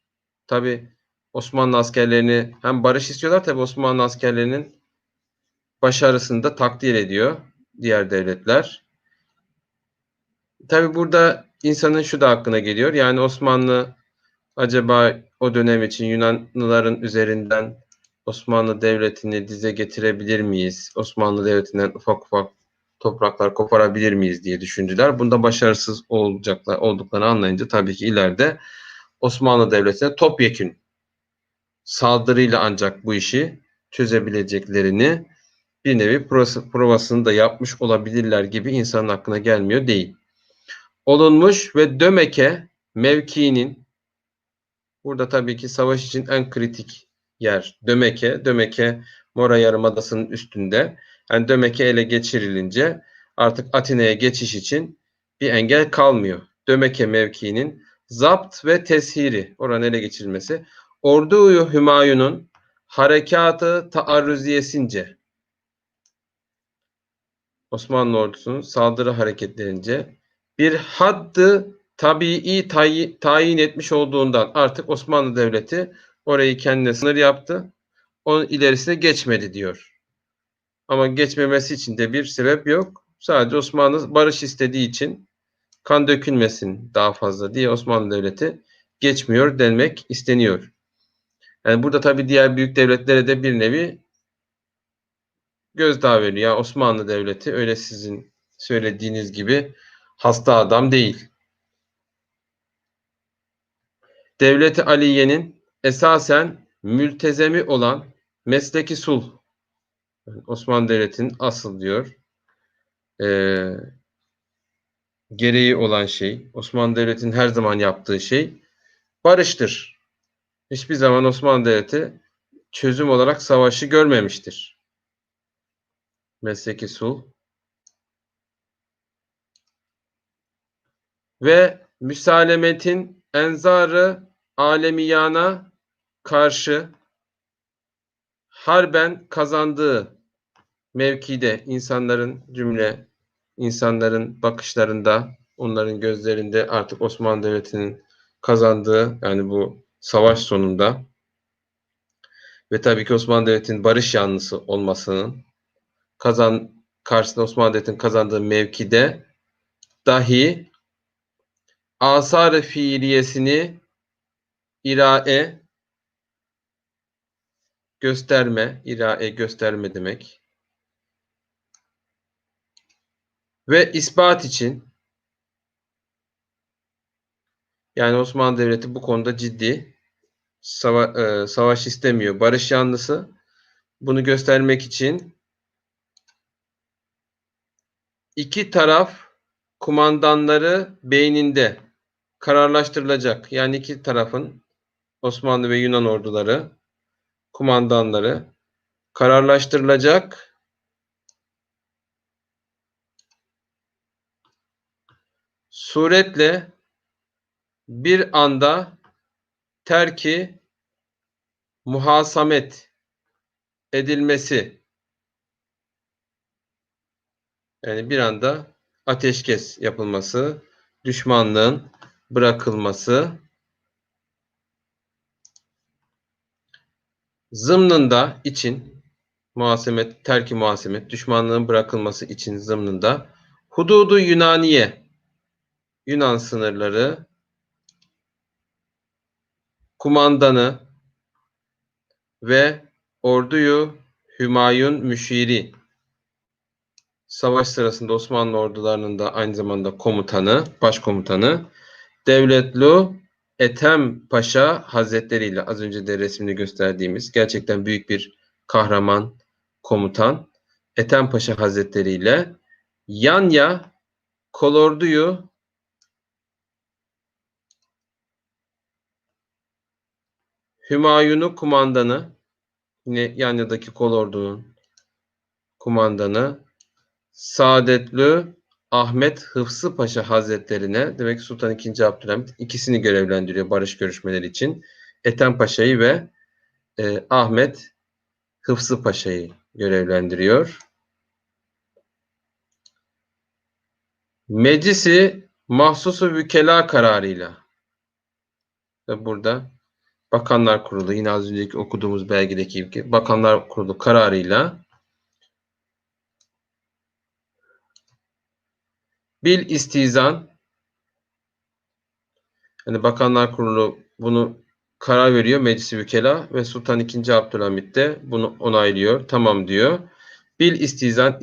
Tabi Osmanlı askerlerini hem barış istiyorlar, tabi Osmanlı askerlerinin başarısını da takdir ediyor diğer devletler. Tabi burada insanın şu da aklına geliyor. Yani Osmanlı acaba o dönem için Yunanlıların üzerinden Osmanlı Devleti'ni dize getirebilir miyiz? Osmanlı Devleti'nden ufak ufak topraklar koparabilir miyiz diye düşündüler. Bunda başarısız olduklarını anlayınca tabii ki ileride Osmanlı Devleti'ne topyekün saldırıyla ancak bu işi çözebileceklerini bir nevi provasını da yapmış olabilirler gibi insanın aklına gelmiyor değil. Olunmuş ve Dömeke mevkiinin Burada tabii ki savaş için en kritik yer Dömeke. Dömeke Mora Yarımadası'nın üstünde. Yani Dömeke ele geçirilince artık Atina'ya geçiş için bir engel kalmıyor. Dömeke mevkiinin zapt ve teshiri, oranın ele geçirilmesi. Ordu-i Hümayun'un harekatı taarruziyesince, Osmanlı ordusunun saldırı hareketlerince bir haddı tabii tayin etmiş olduğundan artık Osmanlı Devleti orayı kendine sınır yaptı. Onun ilerisine geçmedi diyor. Ama geçmemesi için de bir sebep yok. Sadece Osmanlı barış istediği için kan dökülmesin daha fazla diye Osmanlı Devleti geçmiyor denmek isteniyor. Yani burada tabii diğer büyük devletlere de bir nevi gözdağı veriyor. Yani Osmanlı Devleti öyle sizin söylediğiniz gibi hasta adam değil. Devleti Aliye'nin esasen mültezemi olan mesleki sulh, yani Osmanlı Devleti'nin asıl diyor gereği olan şey, Osmanlı Devleti'nin her zaman yaptığı şey barıştır. Hiçbir zaman Osmanlı Devleti çözüm olarak savaşı görmemiştir. Mesleki sulh ve müsalemetin enzarı alemiyana karşı harben kazandığı mevkide insanların bakışlarında, onların gözlerinde artık Osmanlı Devleti'nin kazandığı, yani bu savaş sonunda ve tabii ki Osmanlı Devleti'nin barış yanlısı olmasının karşısında Osmanlı Devleti'nin kazandığı mevkide dahi asar-ı fiiliyesini irae gösterme demek ve ispat için, yani Osmanlı Devleti bu konuda ciddi savaş istemiyor. Barış yanlısı. Bunu göstermek için iki taraf kumandanları beyninde kararlaştırılacak. Yani iki tarafın Osmanlı ve Yunan orduları kumandanları kararlaştırılacak. Suretle bir anda terki muhasamet edilmesi, yani bir anda ateşkes yapılması, düşmanlığın bırakılması, zımnında için terki muhasemet, düşmanlığın bırakılması için zımnında hududu Yunaniye, Yunan sınırları kumandanı ve orduyu Hümayun müşiri, savaş sırasında Osmanlı ordularının da aynı zamanda komutanı, başkomutanı Devletlu Ethem Paşa Hazretleri ile, az önce de resmini gösterdiğimiz gerçekten büyük bir kahraman komutan Ethem Paşa Hazretleri ile Yanya kolorduyu Hümayun'u kumandanı, yine Yanya'daki kolordunun kumandanı Saadetlü Ahmet Hıfzı Paşa Hazretlerine, demek ki Sultan II. Abdülhamit ikisini görevlendiriyor barış görüşmeleri için. Ethem Paşa'yı ve Ahmet Hıfzı Paşa'yı görevlendiriyor. Meclisi mahsusu vükela kararıyla, ve burada Bakanlar Kurulu, yine az önceki okuduğumuz belgedeki gibi Bakanlar Kurulu kararıyla bil istizan, yani Bakanlar Kurulu bunu karar veriyor, Meclis-i Vükela, ve Sultan II. Abdülhamit de bunu onaylıyor. Tamam diyor. Bil istizan,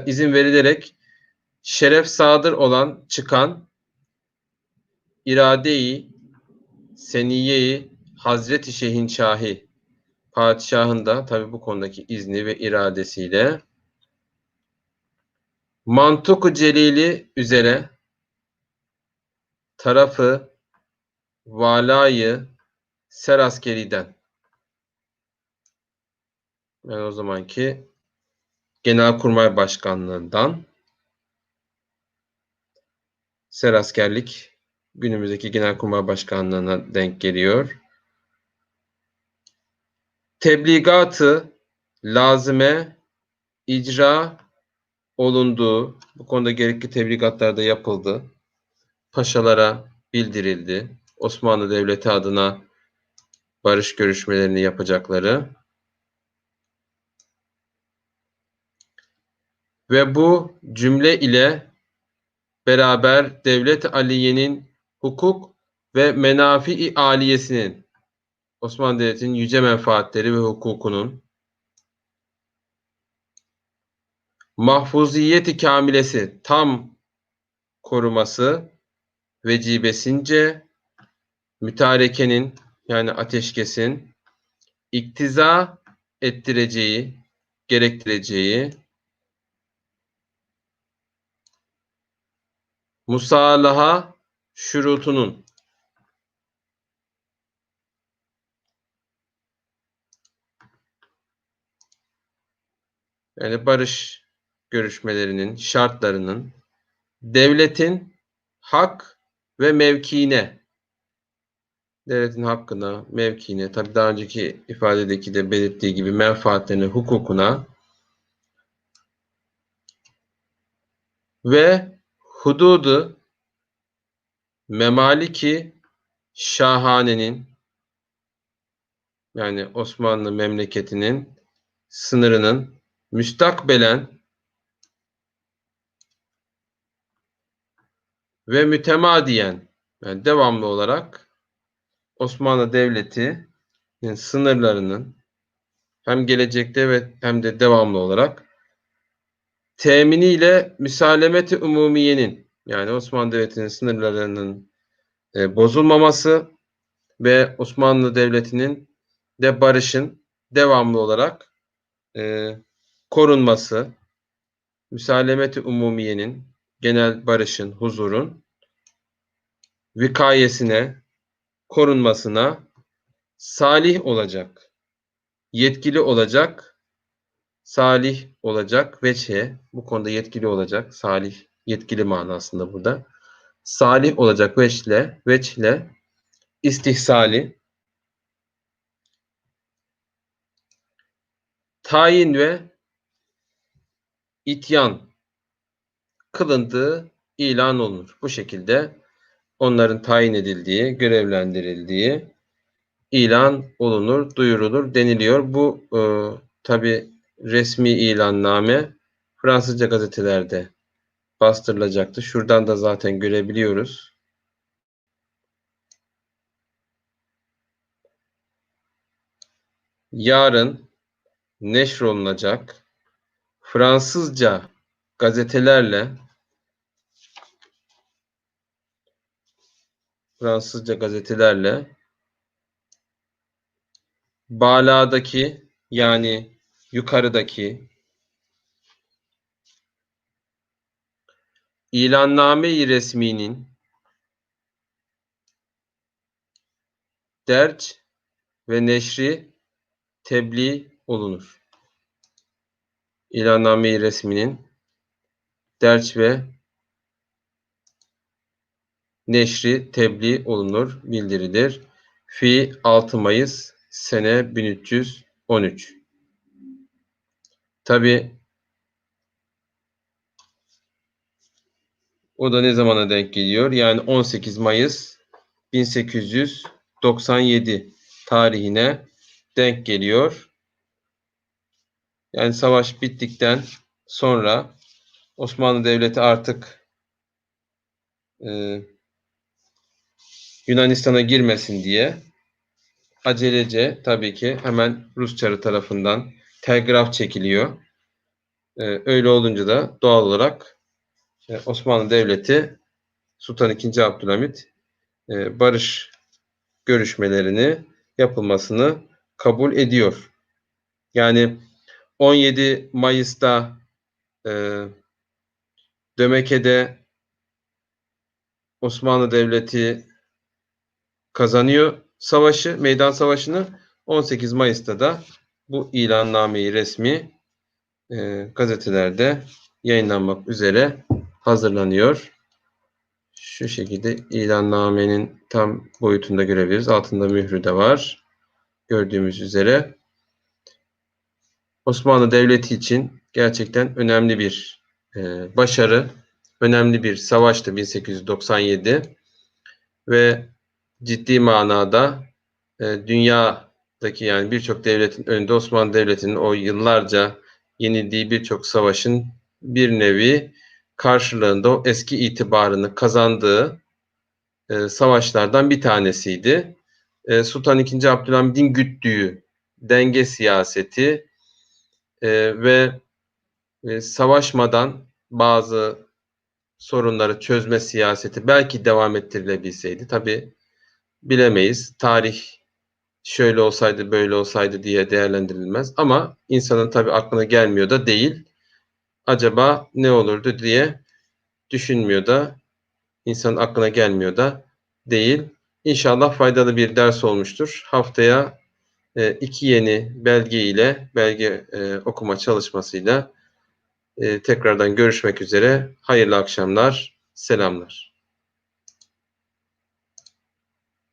izin verilerek şeref sadır olan çıkan irade-i seniye-i Hazreti Şehinşahi, padişahın da tabi bu konudaki izni ve iradesiyle mantuk-u celili üzere tarafı valayı Seraskeri'den. Yani o zamanki Genelkurmay Başkanlığından. Seraskerlik günümüzdeki Genelkurmay Başkanlığı'na denk geliyor. Tebligatı lazime icra olunduğu, bu konuda gerekli tebligatlar da yapıldı. Paşalara bildirildi. Osmanlı Devleti adına barış görüşmelerini yapacakları ve bu cümle ile beraber Devlet Aliye'nin hukuk ve menafi-i aliyesinin, Osmanlı Devleti'nin yüce menfaatleri ve hukukunun mahfuziyeti kamilesi tam koruması vecibesince mütarekenin yani ateşkesin iktiza ettireceği, gerektireceği musalaha şurutunun yani barış görüşmelerinin şartlarının devletin hak ve mevkiine, devletin hakkına, mevkiine, tabi daha önceki ifadedeki de belirttiği gibi menfaatlerine, hukukuna ve hududu memaliki şahanenin yani Osmanlı memleketinin sınırının müstakbelen ve mütemadiyen yani devamlı olarak Osmanlı Devleti'nin sınırlarının hem gelecekte ve hem de devamlı olarak teminiyle müsalemeti umumiyenin yani Osmanlı Devleti'nin sınırlarının bozulmaması ve Osmanlı Devleti'nin de barışın devamlı olarak korunması, müsalemeti umumiyenin, genel barışın, huzurun vikayesine, korunmasına salih olacak, yetkili olacak, salih olacak, veçhe, bu konuda yetkili olacak, salih, yetkili manasında burada. Salih olacak veçle istihsali, tayin ve ityan kılındığı ilan olunur. Bu şekilde onların tayin edildiği, görevlendirildiği ilan olunur, duyurulur deniliyor. Bu tabi resmi ilanname Fransızca gazetelerde bastırılacaktı. Şuradan da zaten görebiliyoruz. Yarın neşrolunacak Fransızca gazetelerle baladaki yani yukarıdaki ilanname-i resminin derc ve neşri tebliğ olunur. İlanname-i resminin derc ve neşri tebliğ olunur, bildirilir. Fi 6 Mayıs sene 1313. Tabi o da ne zamana denk geliyor? Yani 18 Mayıs 1897 tarihine denk geliyor. Yani savaş bittikten sonra Osmanlı Devleti artık Yunanistan'a girmesin diye acelece tabii ki hemen Rus Çarı tarafından telgraf çekiliyor. Öyle olunca da doğal olarak Osmanlı Devleti Sultan II. Abdülhamit barış görüşmelerini yapılmasını kabul ediyor. Yani 17 Mayıs'ta Dömeke'de Osmanlı Devleti kazanıyor savaşı, meydan savaşını, 18 Mayıs'ta da bu ilannameyi resmi gazetelerde yayınlanmak üzere hazırlanıyor. Şu şekilde ilannamenin tam boyutunda görebiliriz. Altında mührü de var. Gördüğümüz üzere Osmanlı Devleti için gerçekten önemli bir başarı, önemli bir savaştı 1897 ve ciddi manada dünyadaki, yani birçok devletin önünde Osmanlı Devleti'nin o yıllarca yenildiği birçok savaşın bir nevi karşılığında o eski itibarını kazandığı savaşlardan bir tanesiydi. Sultan II. Abdülhamid'in güttüğü denge siyaseti ve savaşmadan bazı sorunları çözme siyaseti belki devam ettirilebilseydi. Tabii bilemeyiz. Tarih şöyle olsaydı böyle olsaydı diye değerlendirilmez. Ama insanın tabii aklına gelmiyor da değil. Acaba ne olurdu diye düşünmüyor da, insanın aklına gelmiyor da değil. İnşallah faydalı bir ders olmuştur. Haftaya 2 yeni belge okuma çalışmasıyla tekrardan görüşmek üzere. Hayırlı akşamlar, selamlar.